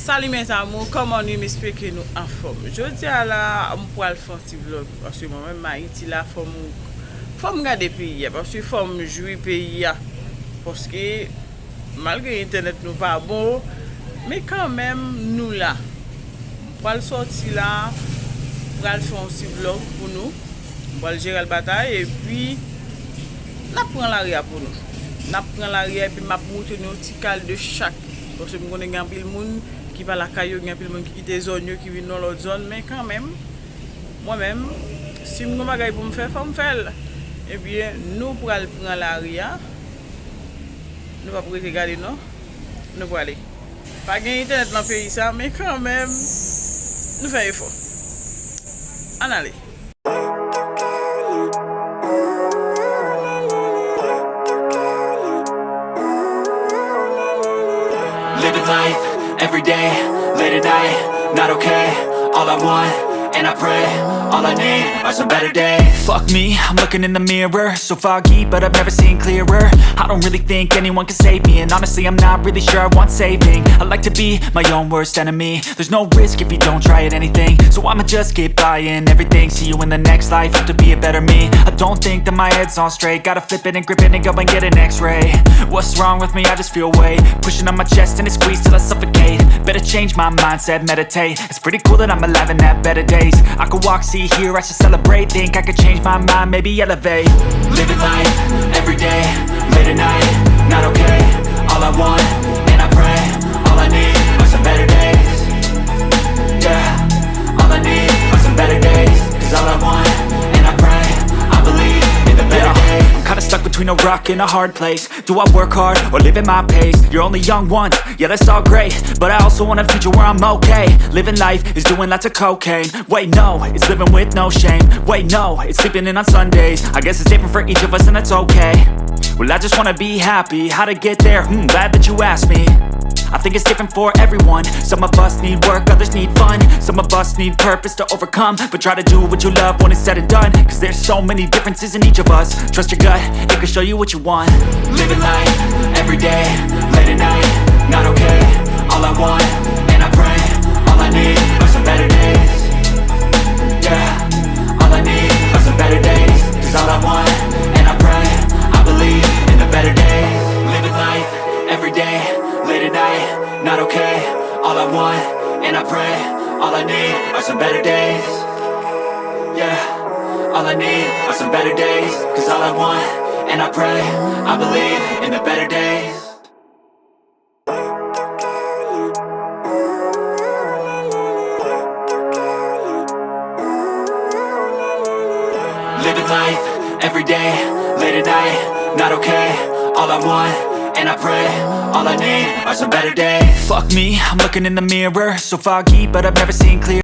Salut mes amours, comment nous m'explique nous en forme. Je dis à la on pourra le faire petit vlog parce que moi-même Haïti la forme regarder pays parce que forme jouer pays parce que malgré internet nous pas bon mais quand même nous là on pourra le sortir là pour le faire un petit vlog pour nous pour le gérer la bataille et puis n'a prend l'arrière pour nous. N'a prend l'arrière puis m'a monter nos petit cal de chaque parce que on connaît un pile monde qui va la caillou, il y a plein de monde qui quitte les zones qui viennent dans l'autre zone mais quand même moi-même si mon bagage pour me faire faut me faire et bien nous pour aller prendre l'arrière nous pas pour regarder non nous pour aller pas gain internet dans le pays ça mais quand même nous faisons effort en aller. Living life, every day, late at night, not okay. All I want, and I pray, all I need are some better days. Fuck me, I'm looking in the mirror, so foggy, but I've never seen clearer. I don't really think anyone can save me, and honestly I'm not really sure I want saving. I like to be my own worst enemy. There's no risk if you don't try at anything, so I'ma just keep buying everything. See you in the next life, have to be a better me. I don't think that my head's on straight, gotta flip it and grip it and go and get an x-ray. What's wrong with me? I just feel weight pushing on my chest and it squeezes till I suffocate. Better change my mindset, meditate. It's pretty cool that I'm alive and have better days. I could walk, see, hear, I should celebrate. Think I could change my mind, maybe elevate. Living life, every day, late at night, not okay. All I want, and I pray, all I need are some better days. Yeah, all I need are some better days. Cause all I want, and I pray, I believe in the better days. I'm kinda stuck between a rock and a hard place. Do I work hard or live at my pace? You're only young once, yeah that's all great, but I also want a future where I'm okay. Living life is doing lots of cocaine. Wait no, it's living with no shame. Wait no, it's sleeping in on Sundays. I guess it's different for each of us and that's okay. Well I just wanna be happy, how to get there? Glad that you asked me. I think it's different for everyone. Some of us need work, others need fun. Some of us need purpose to overcome. But try to do what you love when it's said and done. Cause there's so many differences in each of us. Trust your gut, it can show you what you want. Living life, every day, late at night, not okay. All I want, and I pray, all I need are some better days. Yeah, all I need are some better days. Cause all I want, and I pray, I believe in the better days. Living life, every day, late at night, not okay. All I want, and I pray, all I need are some better days. Yeah, all I need are some better days. Cause all I want, and I pray, I believe in the better days. Living life, every day, late at night, not okay. All I want, and I pray, all I need are some better days. Fuck me, I'm looking in the mirror, so foggy, but I've never seen clear.